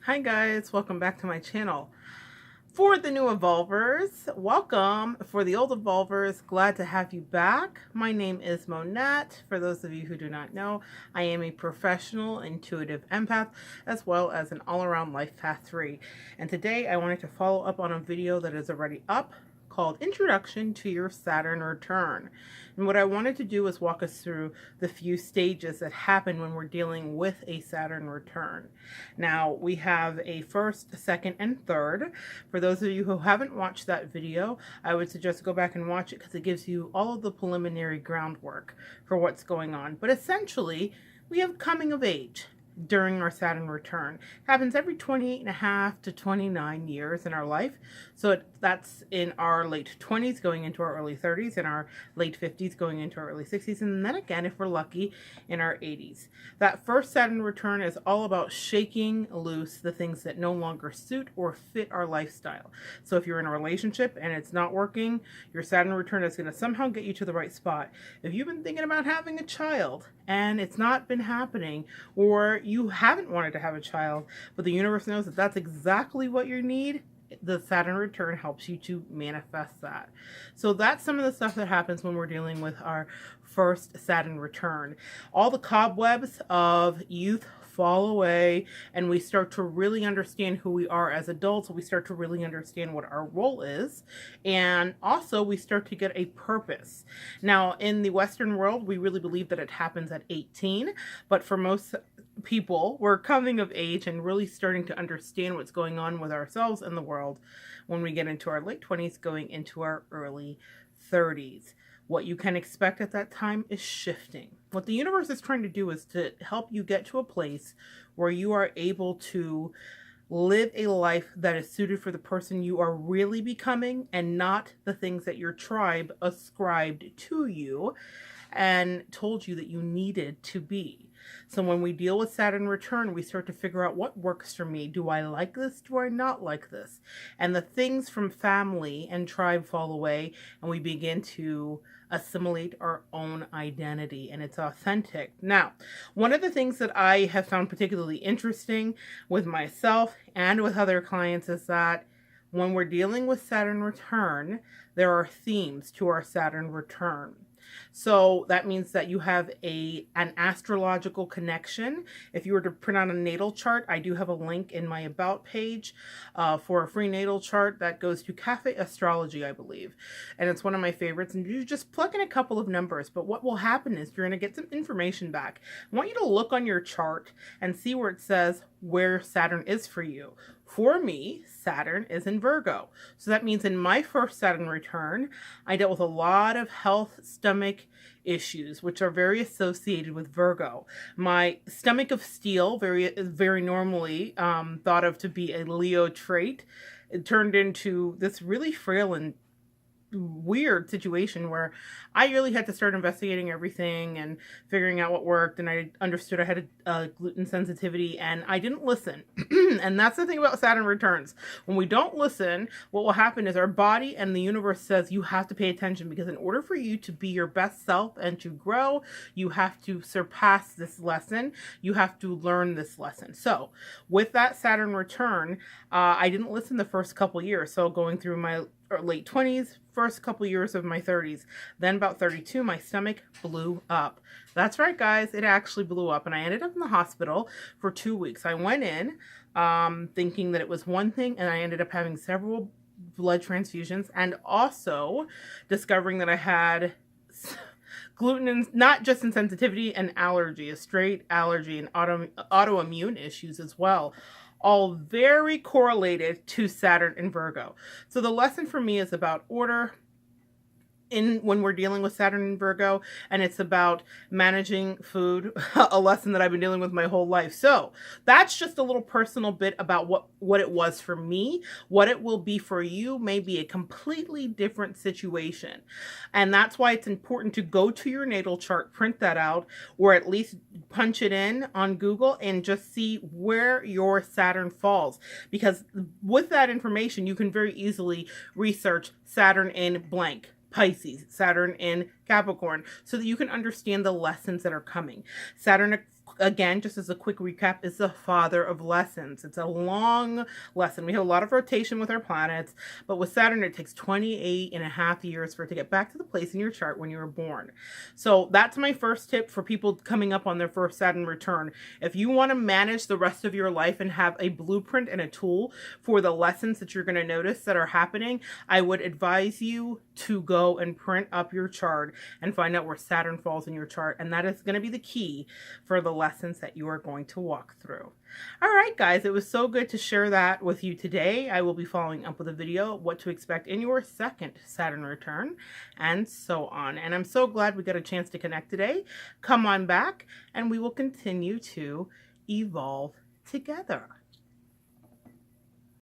Hi guys, welcome back to my channel. For the new evolvers, welcome. For the old evolvers, glad to have you back. My name is Monette. For those of you who do not know, I am a professional intuitive empath as well as an all-around life path 3. And today I wanted to follow up on a video that is already up called Introduction to Your Saturn Return. And what I wanted to do is walk us through the few stages that happen when we're dealing with a Saturn return. Now, we have a first, second, and third. For those of you who haven't watched that video, I would suggest go back and watch it because it gives you all of the preliminary groundwork for what's going on. But essentially, we have coming of age during our Saturn return. It happens every 28.5 to 29 years in our life. So that's in our late 20s going into our early 30s, in our late 50s going into our early 60s, and then again, if we're lucky, in our 80s. That first Saturn return is all about shaking loose the things that no longer suit or fit our lifestyle. So if you're in a relationship and it's not working, your Saturn return is going to somehow get you to the right spot. If you've been thinking about having a child and it's not been happening, or you haven't wanted to have a child, but the universe knows that that's exactly what you need, the Saturn return helps you to manifest that. So that's some of the stuff that happens when we're dealing with our first Saturn return. All the cobwebs of youth fall away and we start to really understand who we are as adults. We start to really understand what our role is, and also we start to get a purpose. Now, in the Western world, we really believe that it happens at 18, but for most people, we're coming of age and really starting to understand what's going on with ourselves and the world when we get into our late 20s going into our early 30s. What you can expect at that time is shifting. What the universe is trying to do is to help you get to a place where you are able to live a life that is suited for the person you are really becoming and not the things that your tribe ascribed to you and told you that you needed to be. So when we deal with Saturn return, we start to figure out what works for me. Do I like this? Do I not like this? And the things from family and tribe fall away, and we begin to assimilate our own identity, and it's authentic. Now, one of the things that I have found particularly interesting with myself and with other clients is that when we're dealing with Saturn return, there are themes to our Saturn return. So that means that you have an astrological connection. If you were to print out a natal chart, I do have a link in my about page for a free natal chart that goes to Cafe Astrology, I believe. And it's one of my favorites. And you just plug in a couple of numbers. But what will happen is you're going to get some information back. I want you to look on your chart and see where it says where Saturn is for you. For me, Saturn is in Virgo. So that means in my first Saturn return, I dealt with a lot of health, stomach issues, which are very associated with Virgo. My stomach of steel, very normally thought of to be a Leo trait, it turned into this really frail and weird situation where I really had to start investigating everything and figuring out what worked, and I understood I had a gluten sensitivity, and I didn't listen. And that's the thing about Saturn returns. When we don't listen, what will happen is our body and the universe says you have to pay attention, because in order for you to be your best self and to grow, you have to surpass this lesson. You have to learn this lesson. So with that Saturn return, I didn't listen the first couple years. So going through my late 20s, first couple years of my 30s. Then about 32, my stomach blew up. That's right, guys. It actually blew up, and I ended up in the hospital for 2 weeks. I went in thinking that it was one thing, and I ended up having several blood transfusions and also discovering that I had gluten, not just insensitivity, and allergy, a straight allergy, and autoimmune issues as well. All very correlated to Saturn and Virgo. So the lesson for me is about order when we're dealing with Saturn and Virgo, and it's about managing food, a lesson that I've been dealing with my whole life. So that's just a little personal bit about what it was for me. What it will be for you may be a completely different situation. And that's why it's important to go to your natal chart, print that out, or at least punch it in on Google and just see where your Saturn falls. Because with that information, you can very easily research Saturn in blank. Pisces, Saturn in Capricorn, so that you can understand the lessons that are coming. Saturn again, just as a quick recap, is the father of lessons. It's a long lesson. We have a lot of rotation with our planets, but with Saturn, it takes 28.5 years for it to get back to the place in your chart when you were born. So that's my first tip for people coming up on their first Saturn return. If you want to manage the rest of your life and have a blueprint and a tool for the lessons that you're going to notice that are happening, I would advise you to go and print up your chart and find out where Saturn falls in your chart. And that is going to be the key for the lessons that you are going to walk through. All right, guys, it was so good to share that with you today. I will be following up with a video, what to expect in your second Saturn return, and so on. And I'm so glad we got a chance to connect today. Come on back, and we will continue to evolve together.